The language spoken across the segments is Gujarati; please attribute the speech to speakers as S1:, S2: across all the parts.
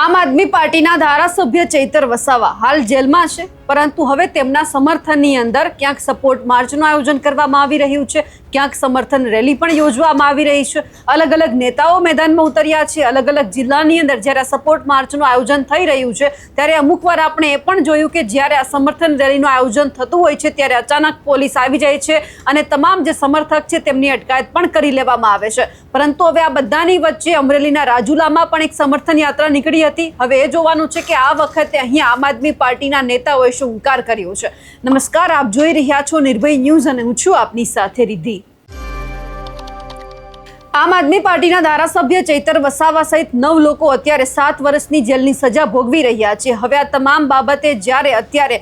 S1: આમ આદમી પાર્ટીના ધારાસભ્ય ચૈતર વસાવા હાલ જેલમાં છે, પરંતુ હવે તેમના સમર્થનની અંદર ક્યાંક સપોર્ટ માર્ચનું આયોજન કરવામાં આવી રહ્યું છે, ક્યાંક સમર્થન રેલી પણ યોજવામાં આવી રહી છે। અલગ અલગ નેતાઓ મેદાનમાં ઉતર્યા છે। અલગ અલગ જિલ્લાની અંદર જ્યારે સપોર્ટ માર્ચનું આયોજન થઈ રહ્યું છે ત્યારે અમુક વાર આપણે એ પણ જોયું કે જ્યારે આ સમર્થન રેલીનું આયોજન થતું હોય છે ત્યારે અચાનક પોલીસ આવી જાય છે અને તમામ જે સમર્થક છે તેમની અટકાયત પણ કરી લેવામાં આવે છે। પરંતુ હવે આ બધાની વચ્ચે અમરેલીના રાજુલામાં પણ એક સમર્થન યાત્રા નીકળી હતી। હવે એ જોવાનું છે કે આ વખતે અહીં આમ આદમી પાર્ટીના નેતાઓએ શું હુંકાર કર્યો છે। નમસ્કાર, આપ જોઈ રહ્યા છો નિર્ભય ન્યૂઝ અને હું છું આપની સાથે રિદ્ધિ। આમ આદમી પાર્ટીના ધારાસભ્ય ચૈતર વસાવા સહિત 9 લોકો અત્યારે 7 વર્ષની જેલની સજા ભોગવી રહ્યા છે। હવે આ તમામ બાબતે જ્યારે અત્યારે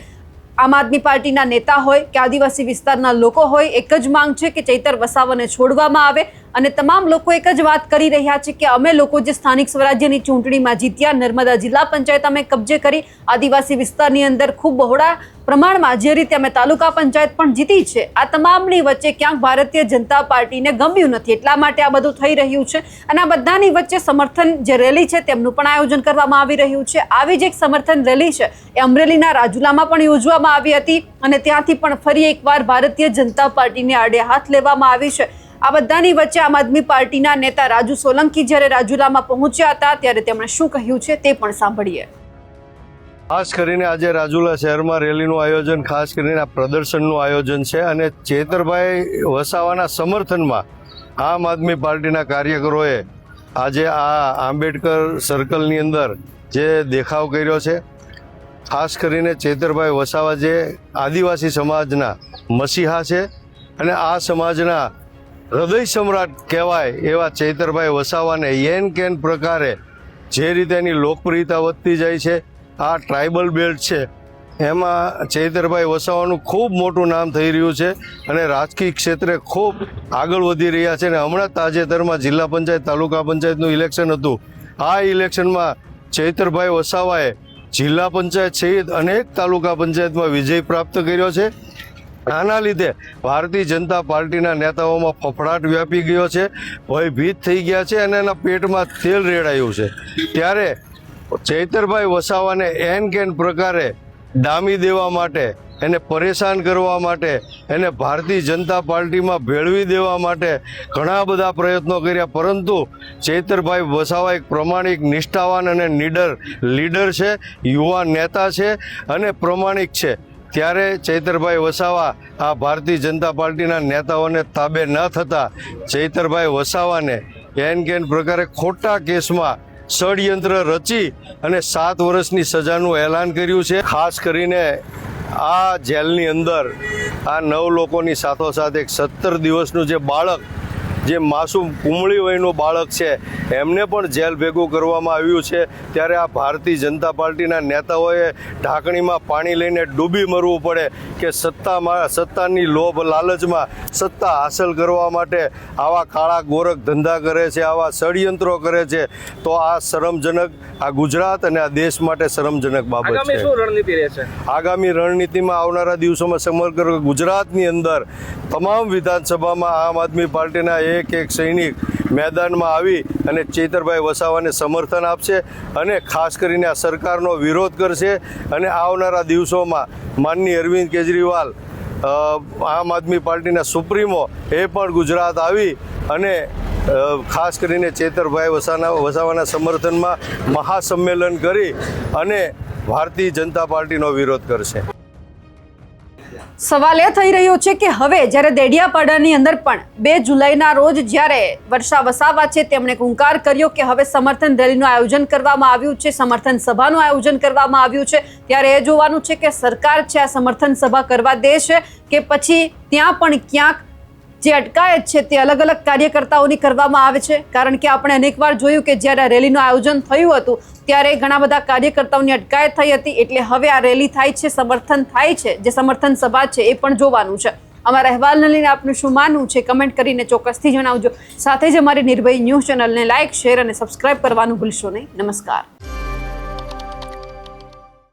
S1: આમ આદમી પાર્ટીના નેતા હોય કે આદિવાસી વિસ્તારના લોકો હોય, એક જ માંગ છે કે ચૈતર વસાવાને છોડવામાં આવે અને તમામ લોકો એક જ વાત કરી રહ્યા છે કે અમે લોકો જે સ્થાનિક સ્વરાજ્યની ચૂંટણીમાં જીત્યા, નર્મદા જિલ્લા પંચાયત અમે કબજે કરી, આદિવાસી વિસ્તારની અંદર ખૂબ બહોળા પ્રમાણમાં જે રીતે અમે તાલુકા પંચાયત પણ જીતી છે, આ તમામની વચ્ચે ક્યાંક ભારતીય જનતા પાર્ટીને ગમ્યું નથી, એટલા માટે આ બધું થઈ રહ્યું છે। અને આ બધાની વચ્ચે સમર્થન જે રેલી છે તેમનું પણ આયોજન કરવામાં આવી રહ્યું છે। આવી જ એક સમર્થન રેલી છે એ અમરેલીના રાજુલામાં પણ યોજવામાં આવી હતી અને ત્યાંથી પણ ફરી એકવાર ભારતીય જનતા પાર્ટીને આડે હાથ લેવામાં આવી છે। આ બધાની વચ્ચે આમ આદમી પાર્ટીના નેતા રાજુ સોલંકી જ્યારે રાજુલામાં પહોંચ્યા હતા ત્યારે તેમણે શું કહ્યું છે તે પણ સાંભળીએ।
S2: ખાસ કરીને આજે રાજુલા શહેરમાં રેલીનું આયોજન, ખાસ કરીને પ્રદર્શનનું આયોજન છે અને ચૈતરભાઈ વસાવાના સમર્થનમાં આમ આદમી પાર્ટીના કાર્યકરોએ આજે આ આંબેડકર સર્કલની અંદર જે દેખાવ કર્યો છે। ખાસ કરીને ચૈતરભાઈ વસાવા જે આદિવાસી સમાજના મસીહા છે અને આ સમાજના હૃદય સમ્રાટ કહેવાય એવા ચૈતરભાઈ વસાવાને એન કેન પ્રકારે જે રીતે એની લોકપ્રિયતા વધતી જાય છે, આ ટ્રાઇબલ બેલ્ટ છે એમાં ચૈતરભાઈ વસાવાનું ખૂબ મોટું નામ થઈ રહ્યું છે અને રાજકીય ક્ષેત્રે ખૂબ આગળ વધી રહ્યા છે। અને હમણાં તાજેતરમાં જિલ્લા પંચાયત, તાલુકા પંચાયતનું ઇલેક્શન હતું। આ ઇલેક્શનમાં ચૈતરભાઈ વસાવાએ જિલ્લા પંચાયત સહિત અનેક તાલુકા પંચાયતમાં વિજય પ્રાપ્ત કર્યો છે। આના લીધે ભારતીય જનતા પાર્ટીના નેતાઓમાં ફફડાટ વ્યાપી ગયો છે, ભયભીત થઈ ગયા છે અને એના પેટમાં તેલ રેડાયું છે। ત્યારે ચૈતરભાઈ વસાવાને એન કેન પ્રકારે ડામી દેવા માટે, એને પરેશાન કરવા માટે, એને ભારતીય જનતા પાર્ટીમાં ભેળવી દેવા માટે ઘણા બધા પ્રયત્નો કર્યા, પરંતુ ચૈતરભાઈ વસાવા એક પ્રમાણિક, નિષ્ઠાવાન અને નીડર લીડર છે, યુવા નેતા છે અને પ્રમાણિક છે। ત્યારે ચૈતરભાઈ વસાવા આ ભારતીય જનતા પાર્ટીના નેતાઓને તાબે ન થતા ચૈતરભાઈ વસાવાને એન કેન પ્રકારે ખોટા કેસમાં ષડયંત્ર રચી અને 7 વર્ષની સજાનું એલાન કર્યું છે। ખાસ કરીને આ જેલની અંદર આ 9 લોકોની સાથોસાથ એક 17 દિવસનું જે બાળક, જે માસૂમ કુમળી વયનું બાળક છે, એમને પણ જેલ ભેગું કરવામાં આવ્યું છે। ત્યારે આ ભારતીય જનતા પાર્ટીના નેતાઓએ ઢાંકણીમાં પાણી લઈને ડૂબી મરવું પડે કે સત્તાની લોભ લાલચમાં સત્તા હાંસલ કરવા માટે આવા કાળા ગોરખ ધંધા કરે છે, આવા ષડયંત્રો કરે છે, તો આ શરમજનક, આ ગુજરાત અને આ દેશ માટે શરમજનક બાબત છે।
S3: શું રણનીતિ રહેશે?
S2: આગામી રણનીતિમાં આવનારા દિવસોમાં સમગ્ર ગુજરાતની અંદર તમામ વિધાનસભામાં આમ આદમી પાર્ટીના એક સૈનિક મેદાનમાં આવી અને ચૈતરભાઈ વસાવાને સમર્થન આપશે અને ખાસ કરીને આ સરકારનો વિરોધ કરશે। અને આવનારા દિવસોમાં માનનીય અરવિંદ કેજરીવાલ, આમ આદમી પાર્ટીના સુપ્રીમો, એ પણ ગુજરાત આવી અને ખાસ કરીને ચૈતરભાઈ વસાવાના સમર્થનમાં મહાસંમેલન કરી અને ભારતીય જનતા પાર્ટીનો વિરોધ કરશે।
S1: સવાલ એ થઈ રહ્યો છે કે હવે જ્યારે દેડિયાપાડાની અંદર પણ 2 જુલાઈના રોજ જ્યારે વર્ષા વસાવા છે તેમણે હુંકાર કર્યો કે હવે સમર્થન રેલીનું આયોજન કરવામાં આવ્યું છે, સમર્થન સભાનું આયોજન કરવામાં આવ્યું છે, ત્યારે એ જોવાનું છે કે સરકાર છે આ સમર્થન સભા કરવા દે છે કે પછી ત્યાં પણ ક્યાંક જે અટકાયત છે તે અલગ અલગ કાર્યકર્તાઓની કરવામાં આવે છે। કારણ કે આપણે અનેકવાર જોયું કે જ્યારે આ રેલીનું આયોજન થયું હતું ત્યારે ઘણા બધા કાર્યકર્તાઓની અટકાયત થઈ હતી, એટલે હવે આ રેલી થાય છે, સમર્થન થાય છે, જે સમર્થન સભા છે એ પણ જોવાનું છે। અમારા અહેવાલને લઈને આપનું શું માનવું છે કમેન્ટ કરીને ચોક્કસથી જણાવજો। સાથે જ અમારી નિર્ભય ન્યૂઝ ચેનલને લાઇક, શેર અને સબસ્ક્રાઇબ કરવાનું ભૂલશો નહીં। નમસ્કાર।